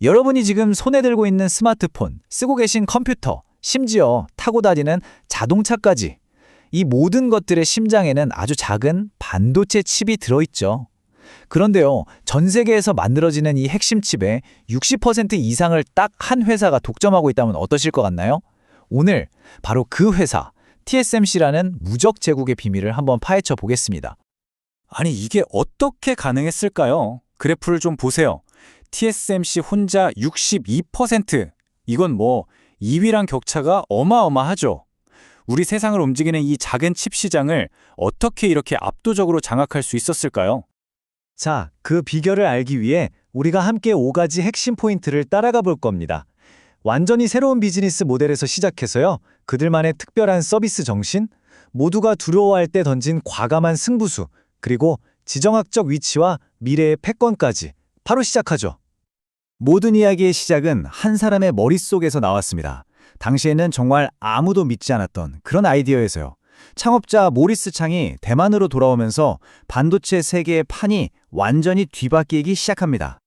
여러분이 지금 손에 들고 있는 스마트폰, 쓰고 계신 컴퓨터, 심지어 타고 다니는 자동차까지 이 모든 것들의 심장에는 아주 작은 반도체 칩이 들어있죠. 그런데요, 전 세계에서 만들어지는 이 핵심 칩의 60% 이상을 딱 한 회사가 독점하고 있다면 어떠실 것 같나요? 오늘 바로 그 회사, TSMC라는 무적 제국의 비밀을 한번 파헤쳐 보겠습니다. 아니, 이게 어떻게 가능했을까요? 그래프를 좀 보세요. TSMC 혼자 62%. 이건 뭐 2위랑 격차가 어마어마하죠. 우리 세상을 움직이는 이 작은 칩 시장을 어떻게 이렇게 압도적으로 장악할 수 있었을까요? 자, 그 비결을 알기 위해 우리가 함께 5가지 핵심 포인트를 따라가 볼 겁니다. 완전히 새로운 비즈니스 모델에서 시작해서요. 그들만의 특별한 서비스 정신, 모두가 두려워할 때 던진 과감한 승부수, 그리고 지정학적 위치와 미래의 패권까지 바로 시작하죠. 모든 이야기의 시작은 한 사람의 머릿속에서 나왔습니다. 당시에는 정말 아무도 믿지 않았던 그런 아이디어에서요. 창업자 모리스 창이 대만으로 돌아오면서 반도체 세계의 판이 완전히 뒤바뀌기 시작합니다.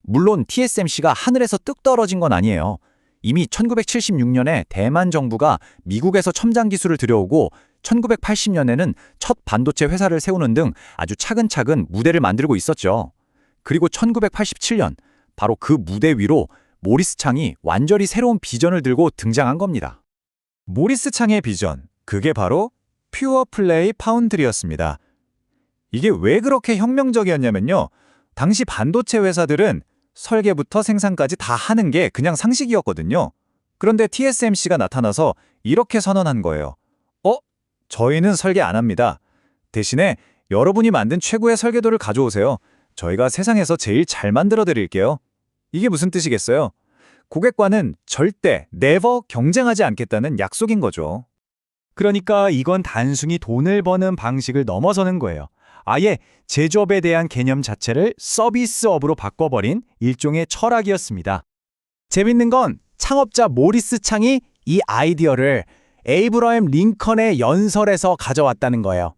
물론 TSMC가 하늘에서 뚝 떨어진 건 아니에요. 이미 1976년에 대만 정부가 미국에서 첨단 기술을 들여오고 1980년에는 첫 반도체 회사를 세우는 등 아주 차근차근 무대를 만들고 있었죠. 그리고 1987년 바로 그 무대 위로 모리스 창이 완전히 새로운 비전을 들고 등장한 겁니다. 모리스 창의 비전, 그게 바로 퓨어 플레이 파운드리였습니다. 이게 왜 그렇게 혁명적이었냐면요. 당시 반도체 회사들은 설계부터 생산까지 다 하는 게 그냥 상식이었거든요. 그런데 TSMC가 나타나서 이렇게 선언한 거예요. 저희는 설계 안 합니다. 대신에 여러분이 만든 최고의 설계도를 가져오세요. 저희가 세상에서 제일 잘 만들어 드릴게요. 이게 무슨 뜻이겠어요? 고객과는 절대, never 경쟁하지 않겠다는 약속인 거죠. 그러니까 이건 단순히 돈을 버는 방식을 넘어서는 거예요. 아예 제조업에 대한 개념 자체를 서비스업으로 바꿔버린 일종의 철학이었습니다. 재밌는 건 창업자 모리스 창이 이 아이디어를 에이브러햄 링컨의 연설에서 가져왔다는 거예요.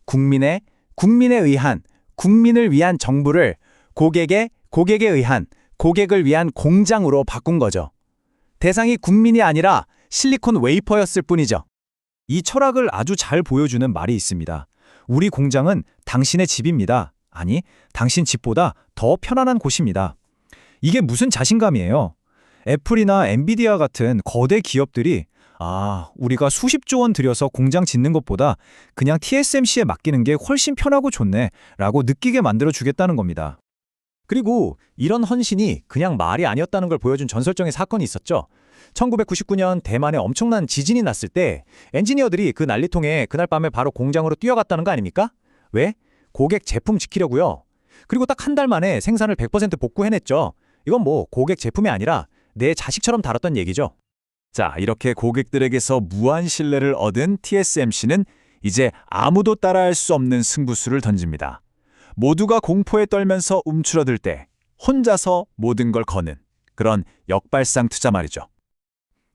국민에 의한, 국민을 위한 정부를 고객에 의한, 고객을 위한 공장으로 바꾼 거죠. 대상이 국민이 아니라 실리콘 웨이퍼였을 뿐이죠. 이 철학을 아주 잘 보여주는 말이 있습니다. 우리 공장은 당신의 집입니다. 아니, 당신 집보다 더 편안한 곳입니다. 이게 무슨 자신감이에요? 애플이나 엔비디아 같은 거대 기업들이 우리가 수십조 원 들여서 공장 짓는 것보다 그냥 TSMC에 맡기는 게 훨씬 편하고 좋네 라고 느끼게 만들어주겠다는 겁니다. 그리고 이런 헌신이 그냥 말이 아니었다는 걸 보여준 전설적인 사건이 있었죠. 1999년 대만에 엄청난 지진이 났을 때 엔지니어들이 그 난리통에 그날 밤에 바로 공장으로 뛰어갔다는 거 아닙니까? 왜? 고객 제품 지키려고요. 그리고 딱 한 달 만에 생산을 100% 복구해냈죠. 이건 뭐 고객 제품이 아니라 내 자식처럼 다뤘던 얘기죠. 자, 이렇게 고객들에게서 무한 신뢰를 얻은 TSMC는 이제 아무도 따라할 수 없는 승부수를 던집니다. 모두가 공포에 떨면서 움츠러들 때 혼자서 모든 걸 거는 그런 역발상 투자 말이죠.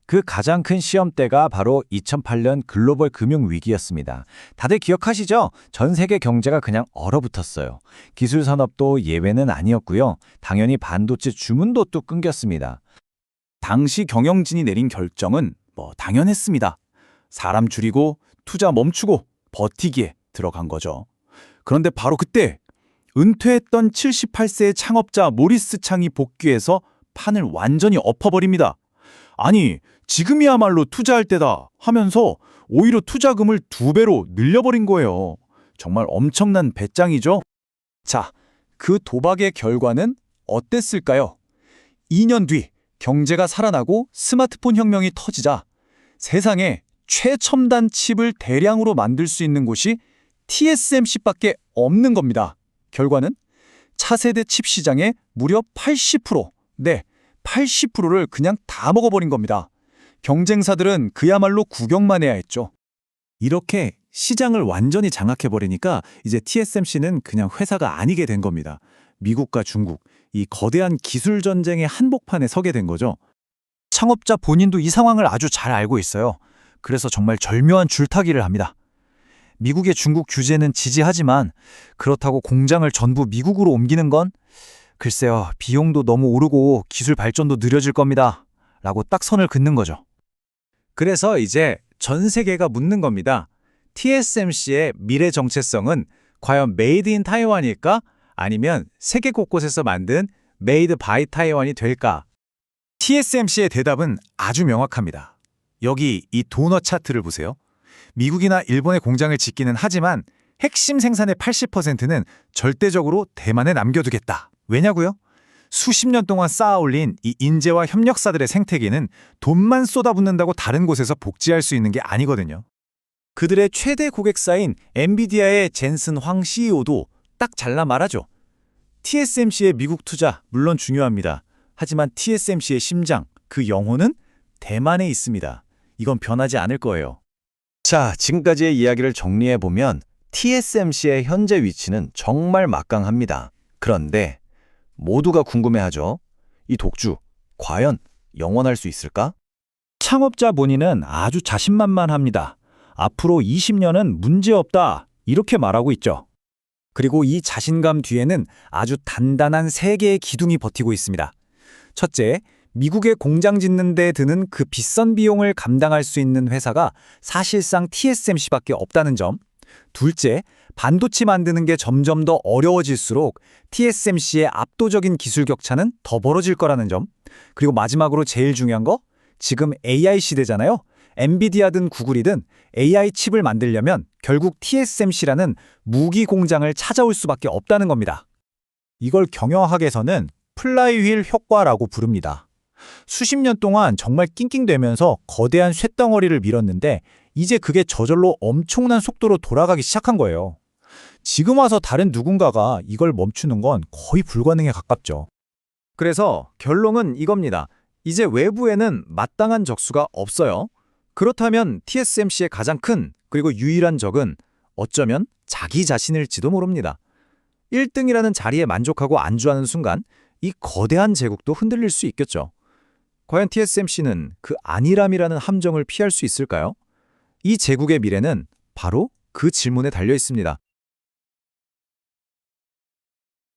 그 가장 큰 시험대가 바로 2008년 글로벌 금융위기였습니다. 다들 기억하시죠? 전 세계 경제가 그냥 얼어붙었어요. 기술 산업도 예외는 아니었고요. 당연히 반도체 주문도 또 끊겼습니다. 당시 경영진이 내린 결정은 당연했습니다. 사람 줄이고 투자 멈추고 버티기에 들어간 거죠. 그런데 바로 그때 은퇴했던 78세의 창업자 모리스 창이 복귀해서 판을 완전히 엎어버립니다. 아니, 지금이야말로 투자할 때다 하면서 오히려 투자금을 2배로 늘려버린 거예요. 정말 엄청난 배짱이죠? 자, 그 도박의 결과는 어땠을까요? 2년 뒤 경제가 살아나고 스마트폰 혁명이 터지자 세상에 최첨단 칩을 대량으로 만들 수 있는 곳이 TSMC밖에 없는 겁니다. 결과는 차세대 칩 시장의 무려 80%, 80%를 그냥 다 먹어버린 겁니다. 경쟁사들은 그야말로 구경만 해야 했죠. 이렇게 시장을 완전히 장악해버리니까 이제 TSMC는 그냥 회사가 아니게 된 겁니다. 미국과 중국, 이 거대한 기술 전쟁의 한복판에 서게 된 거죠. 창업자 본인도 이 상황을 아주 잘 알고 있어요. 그래서 정말 절묘한 줄타기를 합니다. 미국의 중국 규제는 지지하지만 그렇다고 공장을 전부 미국으로 옮기는 건 글쎄요, 비용도 너무 오르고 기술 발전도 느려질 겁니다. 라고 딱 선을 긋는 거죠. 그래서 이제 전 세계가 묻는 겁니다. TSMC의 미래 정체성은 과연 메이드 인 타이완일까? 아니면 세계 곳곳에서 만든 메이드 바이 타이완이 될까? TSMC의 대답은 아주 명확합니다. 여기 이 도넛 차트를 보세요. 미국이나 일본의 공장을 짓기는 하지만 핵심 생산의 80%는 절대적으로 대만에 남겨두겠다. 왜냐고요? 수십 년 동안 쌓아올린 이 인재와 협력사들의 생태계는 돈만 쏟아붓는다고 다른 곳에서 복지할 수 있는 게 아니거든요. 그들의 최대 고객사인 엔비디아의 젠슨 황 CEO도 딱 잘라 말하죠. TSMC의 미국 투자 물론 중요합니다. 하지만 TSMC의 심장, 그 영혼은 대만에 있습니다. 이건 변하지 않을 거예요. 자, 지금까지의 이야기를 정리해보면 TSMC의 현재 위치는 정말 막강합니다. 그런데 모두가 궁금해하죠. 이 독주, 과연 영원할 수 있을까? 창업자 본인은 아주 자신만만합니다. 앞으로 20년은 문제없다, 이렇게 말하고 있죠. 그리고 이 자신감 뒤에는 아주 단단한 세 개의 기둥이 버티고 있습니다. 첫째, 미국에 공장 짓는 데 드는 그 비싼 비용을 감당할 수 있는 회사가 사실상 TSMC밖에 없다는 점. 둘째, 반도체 만드는 게 점점 더 어려워질수록 TSMC의 압도적인 기술 격차는 더 벌어질 거라는 점. 그리고 마지막으로 제일 중요한 거, 지금 AI 시대잖아요. 엔비디아든 구글이든 AI 칩을 만들려면 결국 TSMC라는 무기 공장을 찾아올 수밖에 없다는 겁니다. 이걸 경영학에서는 플라이휠 효과라고 부릅니다. 수십 년 동안 정말 낑낑대면서 거대한 쇳덩어리를 밀었는데 이제 그게 저절로 엄청난 속도로 돌아가기 시작한 거예요. 지금 와서 다른 누군가가 이걸 멈추는 건 거의 불가능에 가깝죠. 그래서 결론은 이겁니다. 이제 외부에는 마땅한 적수가 없어요. 그렇다면 TSMC의 가장 큰 그리고 유일한 적은 어쩌면 자기 자신일지도 모릅니다. 1등이라는 자리에 만족하고 안주하는 순간 이 거대한 제국도 흔들릴 수 있겠죠. 과연 TSMC는 그 안일함이라는 함정을 피할 수 있을까요? 이 제국의 미래는 바로 그 질문에 달려 있습니다.